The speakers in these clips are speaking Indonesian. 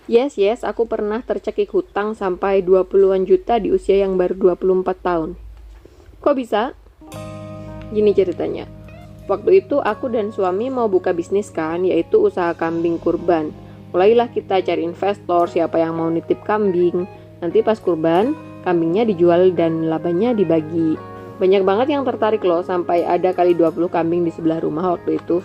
Yes, aku pernah tercekik hutang sampai 20-an juta di usia yang baru 24 tahun. Kok bisa? Gini ceritanya. Waktu itu aku dan suami mau buka bisnis kan, yaitu usaha kambing kurban. Mulailah kita cari investor, siapa yang mau nitip kambing. Nanti pas kurban, kambingnya dijual dan labanya dibagi. Banyak banget yang tertarik loh, sampai ada kali 20 kambing di sebelah rumah waktu itu.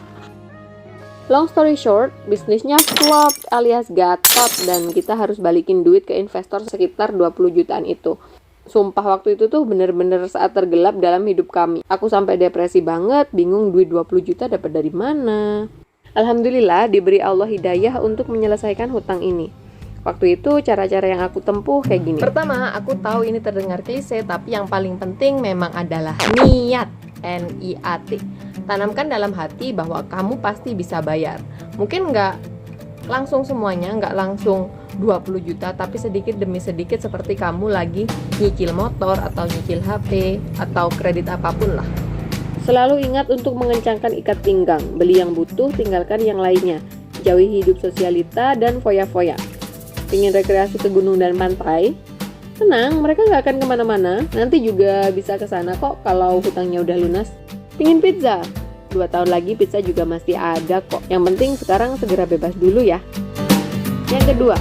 Long story short, bisnisnya flop alias gatot dan kita harus balikin duit ke investor sekitar 20 jutaan itu. Sumpah waktu itu tuh bener-bener saat tergelap dalam hidup kami. Aku sampai depresi banget, bingung duit 20 juta dapat dari mana. Alhamdulillah diberi Allah hidayah untuk menyelesaikan hutang ini. Waktu itu cara-cara yang aku tempuh kayak gini. Pertama, aku tahu ini terdengar klise, tapi yang paling penting memang adalah niat. N-I-A-T. Tanamkan dalam hati bahwa kamu pasti bisa bayar. Mungkin nggak langsung semuanya, nggak langsung 20 juta, tapi sedikit demi sedikit seperti kamu lagi nyicil motor atau nyicil HP atau kredit apapun lah. Selalu ingat untuk mengencangkan ikat pinggang. Beli yang butuh, tinggalkan yang lainnya. Jauhi hidup sosialita dan foya-foya. Ingin rekreasi ke gunung dan pantai? Tenang, mereka nggak akan kemana-mana. Nanti juga bisa ke sana kok kalau hutangnya udah lunas. Pingin pizza? 2 tahun lagi pizza juga masih ada kok. Yang penting sekarang segera bebas dulu ya. Yang kedua,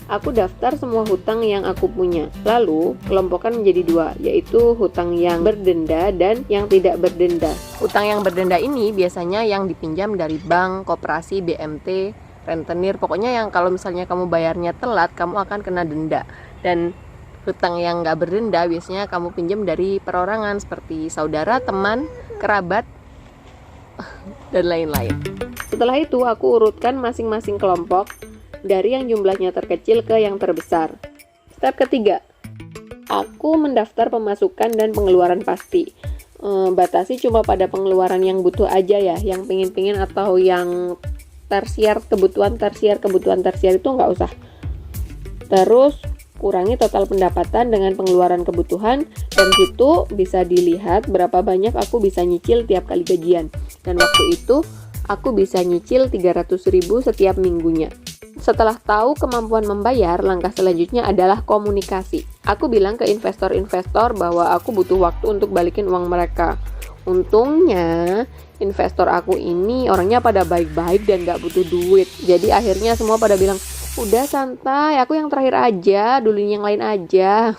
aku daftar semua hutang yang aku punya. Lalu, kelompokkan menjadi 2, yaitu hutang yang berdenda dan yang tidak berdenda. Hutang yang berdenda ini biasanya yang dipinjam dari bank, koperasi, BMT, rentenir. Pokoknya yang kalau misalnya kamu bayarnya telat, kamu akan kena denda. Dan hutang yang nggak berdenda biasanya kamu pinjam dari perorangan seperti saudara, teman, kerabat, dan lain-lain. Setelah itu aku urutkan masing-masing kelompok dari yang jumlahnya terkecil ke yang terbesar. Step ketiga, aku mendaftar pemasukan dan pengeluaran pasti. Batasi cuma pada pengeluaran yang butuh aja ya, yang pingin-pingin atau yang tersier, kebutuhan tersier itu nggak usah. Terus kurangi total pendapatan dengan pengeluaran kebutuhan, dan situ bisa dilihat berapa banyak aku bisa nyicil tiap kali gajian. Dan waktu itu aku bisa nyicil 300.000 setiap minggunya. Setelah tahu kemampuan membayar, langkah selanjutnya adalah komunikasi. Aku bilang ke investor-investor bahwa aku butuh waktu untuk balikin uang mereka. Untungnya investor aku ini orangnya pada baik-baik dan gak butuh duit. Jadi akhirnya semua pada bilang, udah santai, aku yang terakhir aja, duluin yang lain aja.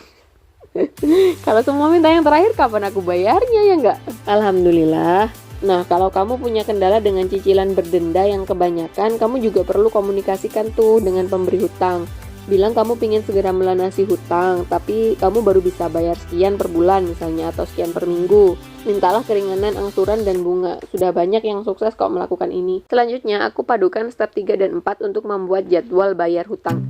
Kalau semua minta yang terakhir, kapan aku bayarnya ya nggak? Alhamdulillah. Nah, kalau kamu punya kendala dengan cicilan berdenda yang kebanyakan, kamu juga perlu komunikasikan tuh dengan pemberi hutang. Bilang kamu pingin segera melunasi hutang, tapi kamu baru bisa bayar sekian per bulan misalnya, atau sekian per minggu. Mintalah keringanan angsuran dan bunga. Sudah banyak yang sukses kok melakukan ini. Selanjutnya, aku padukan step 3 dan 4 untuk membuat jadwal bayar hutang.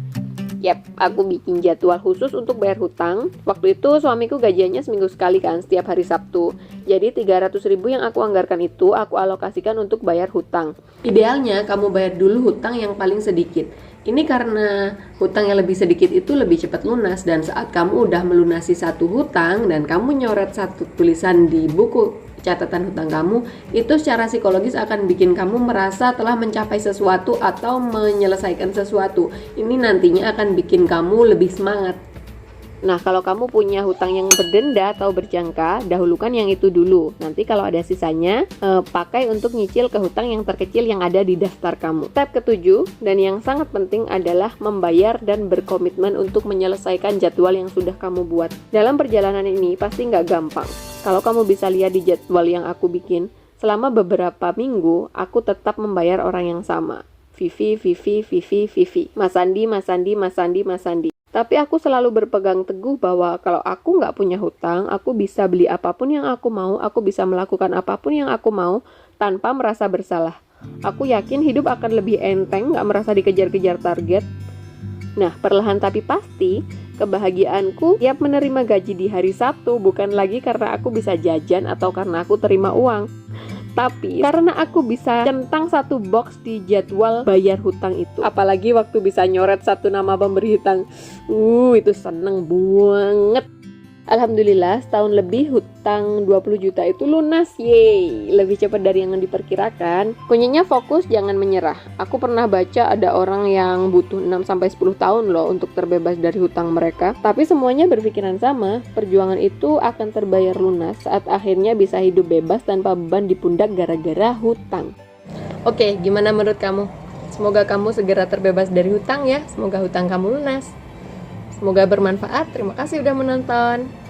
Yap, aku bikin jadwal khusus untuk bayar hutang. Waktu itu suamiku gajiannya seminggu sekali kan, setiap hari Sabtu. Jadi 300.000 yang aku anggarkan itu aku alokasikan untuk bayar hutang. Idealnya kamu bayar dulu hutang yang paling sedikit. Ini karena hutang yang lebih sedikit itu lebih cepat lunas, dan saat kamu udah melunasi satu hutang dan kamu nyoret satu tulisan di buku catatan hutang kamu, itu secara psikologis akan bikin kamu merasa telah mencapai sesuatu atau menyelesaikan sesuatu. Ini nantinya akan bikin kamu lebih semangat. Nah, kalau kamu punya hutang yang berdenda atau berjangka, dahulukan yang itu dulu. Nanti kalau ada sisanya, pakai untuk nyicil ke hutang yang terkecil yang ada di daftar kamu. Step ketujuh, dan yang sangat penting adalah membayar dan berkomitmen untuk menyelesaikan jadwal yang sudah kamu buat. Dalam perjalanan ini pasti nggak gampang. Kalau kamu bisa lihat di jadwal yang aku bikin, selama beberapa minggu, aku tetap membayar orang yang sama. Vivi. Mas Andi. Tapi aku selalu berpegang teguh bahwa kalau aku nggak punya hutang, aku bisa beli apapun yang aku mau, aku bisa melakukan apapun yang aku mau tanpa merasa bersalah. Aku yakin hidup akan lebih enteng, nggak merasa dikejar-kejar target. Nah, perlahan tapi pasti, kebahagiaanku tiap menerima gaji di hari Sabtu bukan lagi karena aku bisa jajan atau karena aku terima uang, tapi karena aku bisa centang satu box di jadwal bayar hutang itu. Apalagi waktu bisa nyoret satu nama pemberi hutang. Itu seneng banget. Alhamdulillah setahun lebih hutang 20 juta itu lunas, yeay, lebih cepat dari yang diperkirakan. Kuncinya fokus, jangan menyerah. Aku pernah baca ada orang yang butuh 6-10 tahun loh untuk terbebas dari hutang mereka. Tapi semuanya berpikiran sama, perjuangan itu akan terbayar lunas saat akhirnya bisa hidup bebas tanpa beban di pundak gara-gara hutang. Oke, gimana menurut kamu? Semoga kamu segera terbebas dari hutang ya, semoga hutang kamu lunas. Semoga bermanfaat. Terima kasih udah menonton.